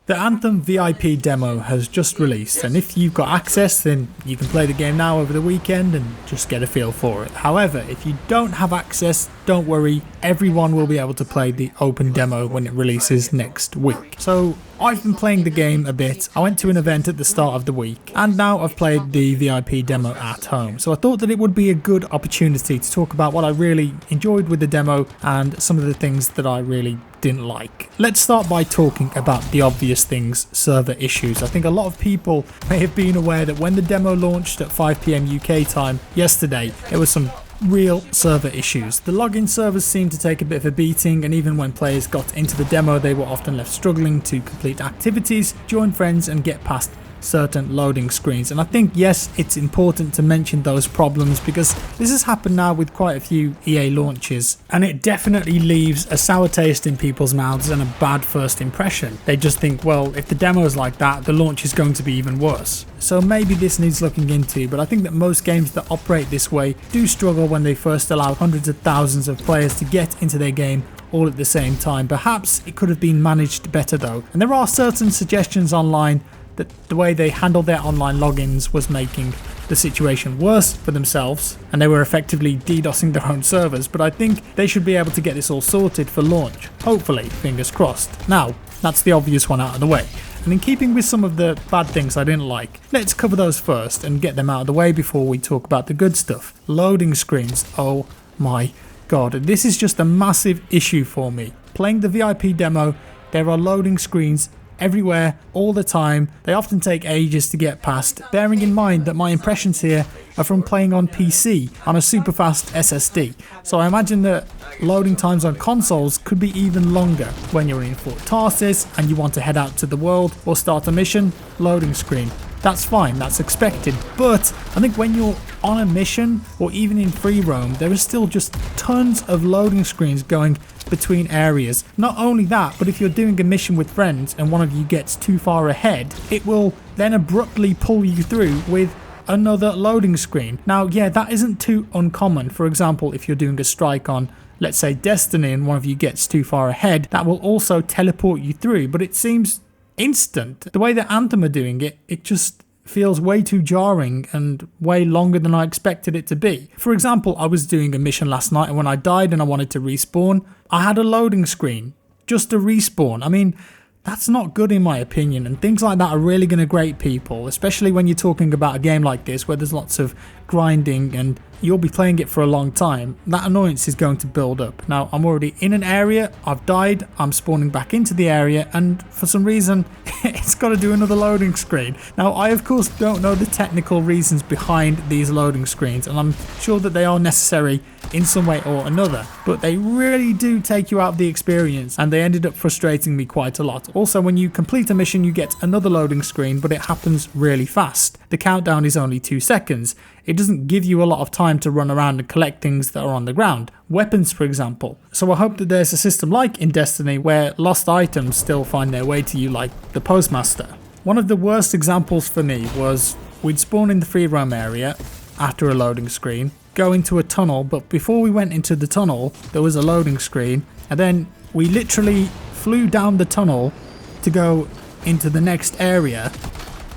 The Anthem VIP demo has just released, and if you've got access then you can play the game now over the weekend and just get a feel for it. However, if you don't have access, don't worry, everyone will be able to play the open demo when it releases next week. So I've been playing the game a bit. I went to an event at the start of the week and now I've played the VIP demo at home. So I thought that it would be a good opportunity to talk about what I really enjoyed with the demo and some of the things that I really didn't like. Let's start by talking about the obvious things, server issues. I think a lot of people may have been aware that when the demo launched at 5 PM UK time yesterday, there was some real server issues. The login servers seemed to take a bit of a beating, and even when players got into the demo they were often left struggling to complete activities, join friends and get past certain loading screens. And I think, yes, it's important to mention those problems because this has happened now with quite a few EA launches and it definitely leaves a sour taste in people's mouths and a bad first impression. They just think, well, if the demo is like that, the launch is going to be even worse. So maybe this needs looking into, but I think that most games that operate this way do struggle when they first allow hundreds of thousands of players to get into their game all at the same time. Perhaps it could have been managed better though, and there are certain suggestions online that the way they handled their online logins was making the situation worse for themselves and they were effectively DDoSing their own servers, but I think they should be able to get this all sorted for launch. Hopefully, fingers crossed. Now, that's the obvious one out of the way. And in keeping with some of the bad things I didn't like, let's cover those first and get them out of the way before we talk about the good stuff. Loading screens. Oh my god, this is just a massive issue for me. Playing the VIP demo, there are loading screens everywhere, all the time. They often take ages to get past, bearing in mind that my impressions here are from playing on PC on a super fast SSD. So I imagine that loading times on consoles could be even longer. When you're in Fort Tarsis and you want to head out to the world or start a mission, loading screen. That's fine, that's expected, but I think when you're on a mission or even in free roam, there is still just tons of loading screens going between areas. Not only that, but if you're doing a mission with friends and one of you gets too far ahead, it will then abruptly pull you through with another loading screen. Now, yeah, that isn't too uncommon. For example, if you're doing a strike on, let's say, Destiny and one of you gets too far ahead, that will also teleport you through, but it seems instant. The way that Anthem are doing it, it just feels way too jarring and way longer than I expected it to be. For example, I was doing a mission last night and when I died and I wanted to respawn, I had a loading screen just to respawn. I mean, that's not good in my opinion, and things like that are really going to grate people, especially when you're talking about a game like this where there's lots of grinding and you'll be playing it for a long time. That annoyance is going to build up. Now, I'm already in an area, I've died, I'm spawning back into the area, and for some reason it's got to do another loading screen. Now, I of course don't know the technical reasons behind these loading screens, and I'm sure that they are necessary in some way or another, but they really do take you out of the experience and they ended up frustrating me quite a lot. Also, when you complete a mission you get another loading screen, but it happens really fast. The countdown is only 2 seconds. It doesn't give you a lot of time to run around and collect things that are on the ground. Weapons, for example. So I hope that there's a system like in Destiny where lost items still find their way to you like the Postmaster. One of the worst examples for me was we'd spawn in the free roam area after a loading screen, go into a tunnel, but before we went into the tunnel there was a loading screen, and then we literally flew down the tunnel to go into the next area,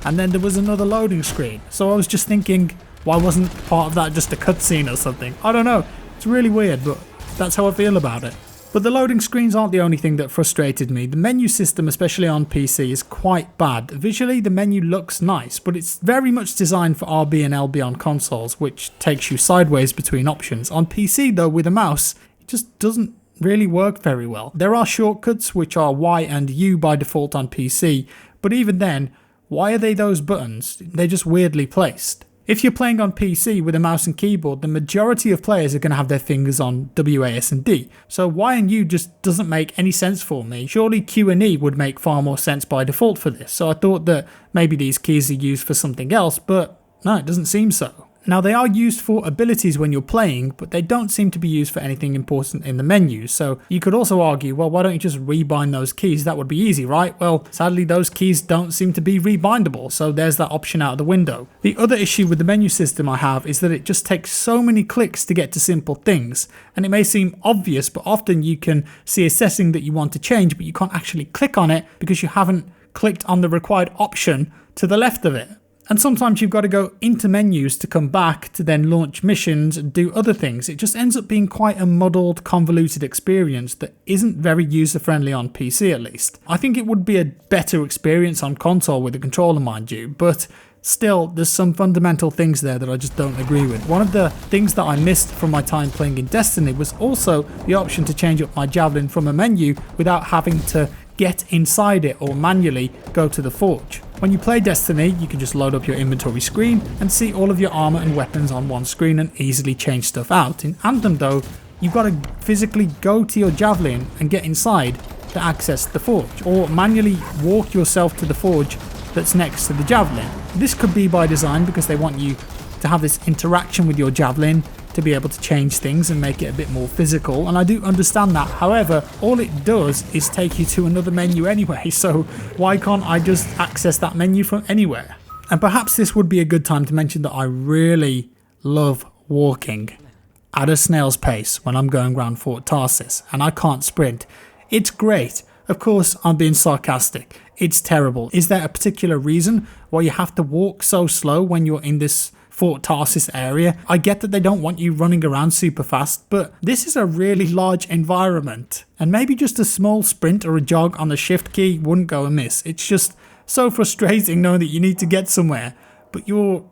and then there was another loading screen. So I was just thinking, why wasn't part of that just a cutscene or something? I don't know, it's really weird, but that's how I feel about it. But the loading screens aren't the only thing that frustrated me. The menu system, especially on PC, is quite bad. Visually, the menu looks nice, but it's very much designed for RB and LB on consoles, which takes you sideways between options. On PC, though, with a mouse, it just doesn't really work very well. There are shortcuts, which are Y and U by default on PC, but even then, why are they those buttons? They're just weirdly placed. If you're playing on PC with a mouse and keyboard, the majority of players are going to have their fingers on WAS and D. So Y and U just doesn't make any sense for me. Surely Q and E would make far more sense by default for this. So I thought that maybe these keys are used for something else, but no, it doesn't seem so. Now, they are used for abilities when you're playing, but they don't seem to be used for anything important in the menus. So you could also argue, well, why don't you just rebind those keys? That would be easy, right? Well, sadly, those keys don't seem to be rebindable, so there's that option out of the window. The other issue with the menu system I have is that it just takes so many clicks to get to simple things. And it may seem obvious, but often you can see a setting that you want to change, but you can't actually click on it because you haven't clicked on the required option to the left of it. And sometimes you've got to go into menus to come back to then launch missions and do other things. It just ends up being quite a muddled, convoluted experience that isn't very user-friendly on PC at least. I think it would be a better experience on console with a controller, mind you, but still, there's some fundamental things there that I just don't agree with. One of the things that I missed from my time playing in Destiny was also the option to change up my javelin from a menu without having to get inside it or manually go to the forge. When you play Destiny, you can just load up your inventory screen and see all of your armor and weapons on one screen and easily change stuff out. In Anthem though, you've got to physically go to your javelin and get inside to access the forge, or manually walk yourself to the forge that's next to the javelin. This could be by design because they want you to have this interaction with your javelin to be able to change things and make it a bit more physical, and I do understand that. However, all it does is take you to another menu anyway, so why can't I just access that menu from anywhere? And perhaps this would be a good time to mention that I really love walking at a snail's pace when I'm going around Fort Tarsis, and I can't sprint. It's great. Of course, I'm being sarcastic. It's terrible. Is there a particular reason why you have to walk so slow when you're in this Fort Tarsis area? I get that they don't want you running around super fast, but this is a really large environment, and maybe just a small sprint or a jog on the shift key wouldn't go amiss. It's just so frustrating knowing that you need to get somewhere, but you're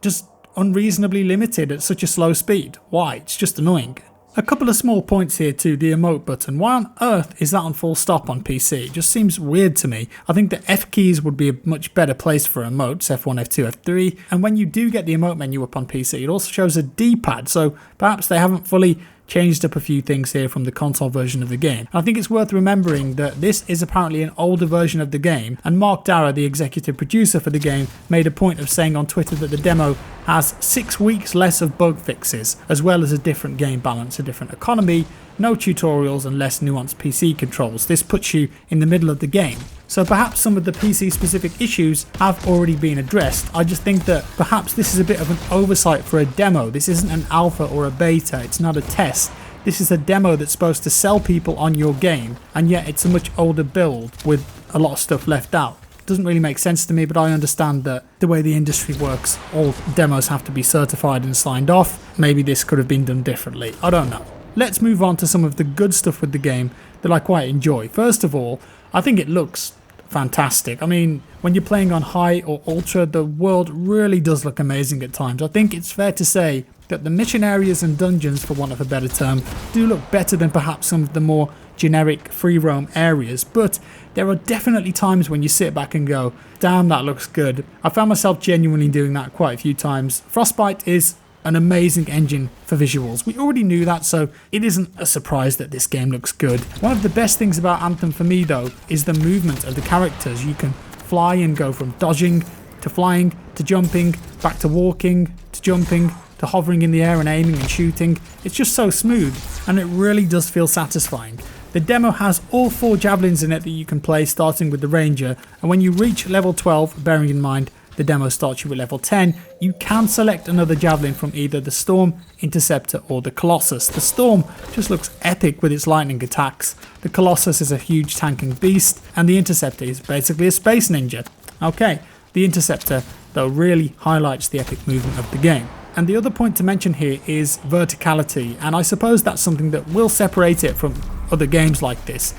just unreasonably limited at such a slow speed. Why? It's just annoying. A couple of small points here too. The emote button. Why on earth is that on full stop on PC? It just seems weird to me. I think the F keys would be a much better place for emotes, F1, F2, F3. And when you do get the emote menu up on PC, it also shows a D-pad. So perhaps they haven't fully changed up a few things here from the console version of the game. I think it's worth remembering that this is apparently an older version of the game, and Mark Darrah, the executive producer for the game, made a point of saying on Twitter that the demo has 6 weeks less of bug fixes, as well as a different game balance, a different economy, no tutorials and less nuanced PC controls. This puts you in the middle of the game. So perhaps some of the PC specific issues have already been addressed. I just think that perhaps this is a bit of an oversight for a demo. This isn't an alpha or a beta, it's not a test. This is a demo that's supposed to sell people on your game, and yet it's a much older build with a lot of stuff left out. Doesn't really make sense to me, but I understand that the way the industry works, all demos have to be certified and signed off. Maybe this could have been done differently. I don't know. Let's move on to some of the good stuff with the game that I quite enjoy. First of all, I think it looks fantastic. I mean, when you're playing on high or ultra, the world really does look amazing at times. I think it's fair to say that the mission areas and dungeons, for want of a better term, do look better than perhaps some of the more generic free roam areas, but there are definitely times when you sit back and go, damn, that looks good. I found myself genuinely doing that quite a few times. Frostbite is an amazing engine for visuals. We already knew that, so it isn't a surprise that this game looks good. One of the best things about Anthem for me though is the movement of the characters. You can fly and go from dodging to flying to jumping, back to walking to jumping to hovering in the air and aiming and shooting. It's just so smooth, and it really does feel satisfying. The demo has all 4 javelins in it that you can play, starting with the Ranger, and when you reach level 12, bearing in mind the demo starts you at level 10, you can select another javelin from either the Storm, Interceptor or the Colossus. The Storm just looks epic with its lightning attacks, the Colossus is a huge tanking beast, and the Interceptor is basically a space ninja. Okay, the Interceptor though really highlights the epic movement of the game. And the other point to mention here is verticality, and I suppose that's something that will separate it from other games like this.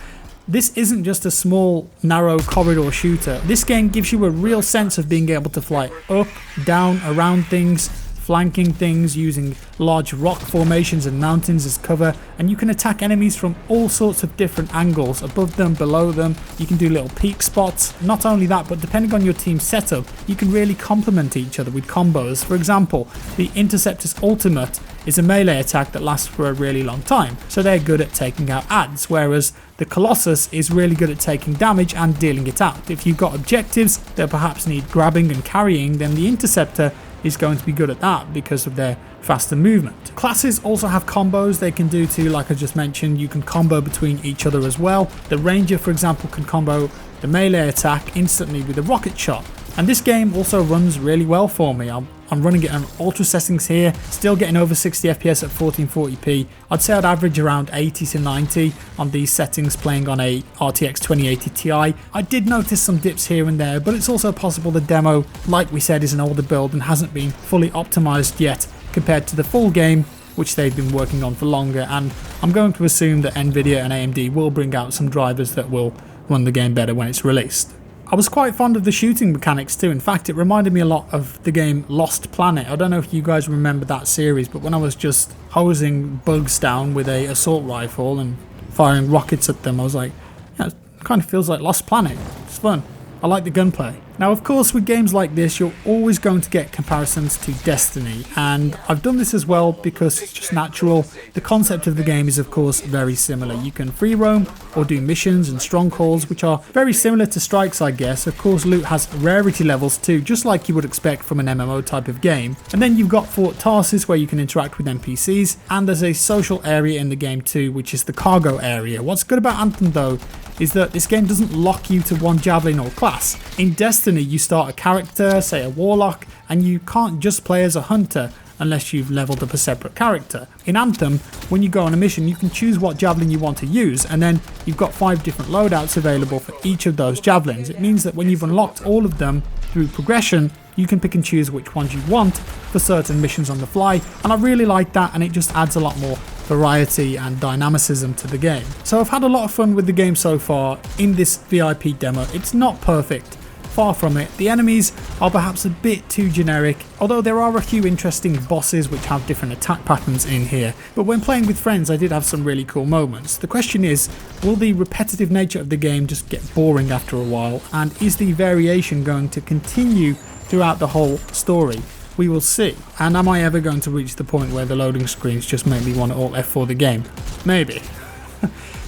This isn't just a small, narrow corridor shooter. This game gives you a real sense of being able to fly up, down, around things, flanking things, using large rock formations and mountains as cover, and you can attack enemies from all sorts of different angles, above them, below them. You can do little peek spots. Not only that, but depending on your team setup, you can really complement each other with combos. For example, the Interceptor's ultimate is a melee attack that lasts for a really long time, so they're good at taking out adds, whereas the Colossus is really good at taking damage and dealing it out. If you've got objectives that perhaps need grabbing and carrying, then the Interceptor is going to be good at that because of their faster movement. Classes also have combos they can do too, like I just mentioned. You can combo between each other as well. The Ranger, for example, can combo the melee attack instantly with a rocket shot. And this game also runs really well for me. I'm I'm running it on ultra settings here, still getting over 60 FPS at 1440p. I'd say I'd average around 80 to 90 on these settings playing on a RTX 2080 Ti. I did notice some dips here and there, but it's also possible the demo, like we said, is an older build and hasn't been fully optimized yet compared to the full game, which they've been working on for longer, and I'm going to assume that Nvidia and AMD will bring out some drivers that will run the game better when it's released. I was quite fond of the shooting mechanics too. In fact, it reminded me a lot of the game Lost Planet. I don't know if you guys remember that series, but when I was just hosing bugs down with a assault rifle and firing rockets at them, I was like, yeah, it kind of feels like Lost Planet. It's fun. I like the gunplay. Now, of course, with games like this, you're always going to get comparisons to Destiny, and I've done this as well because it's just natural. The concept of the game is, of course, very similar. You can free roam or do missions and strongholds, which are very similar to strikes, I guess. Of course, loot has rarity levels too, just like you would expect from an MMO type of game. And then you've got Fort Tarsus, where you can interact with NPCs, and there's a social area in the game too, which is the cargo area. What's good about Anthem, though, is that this game doesn't lock you to one javelin or class. In Destiny, you start a character, say a warlock, and you can't just play as a hunter unless you've leveled up a separate character. In Anthem, when you go on a mission, you can choose what javelin you want to use, and then you've got 5 different loadouts available for each of those javelins. It means that when you've unlocked all of them through progression, you can pick and choose which ones you want for certain missions on the fly, and I really like that, and it just adds a lot more variety and dynamicism to the game. So I've had a lot of fun with the game so far in this VIP demo. It's not perfect, far from it. The enemies are perhaps a bit too generic, although there are a few interesting bosses which have different attack patterns in here. But when playing with friends, I did have some really cool moments. The question is, will the repetitive nature of the game just get boring after a while, and is the variation going to continue throughout the whole story? We will see. And am I ever going to reach the point where the loading screens just make me want to alt F4 the game? Maybe.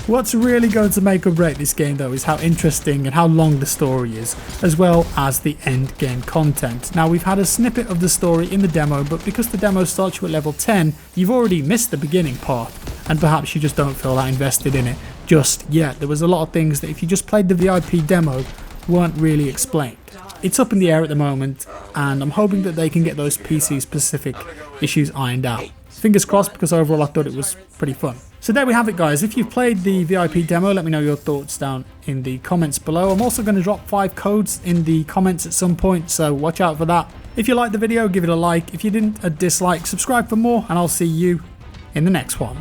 What's really going to make or break this game though is how interesting and how long the story is, as well as the end game content. Now, we've had a snippet of the story in the demo, but because the demo starts you at level 10, you've already missed the beginning part, and perhaps you just don't feel that invested in it just yet. There was a lot of things that if you just played the VIP demo weren't really explained. It's up in the air at the moment, and I'm hoping that they can get those PC specific issues ironed out. Fingers crossed, because overall I thought it was pretty fun. So there we have it, guys. If you've played the VIP demo, let me know your thoughts down in the comments below. I'm also going to drop 5 codes in the comments at some point, so watch out for that. If you liked the video, give it a like. If you didn't, a dislike. Subscribe for more, and I'll see you in the next one.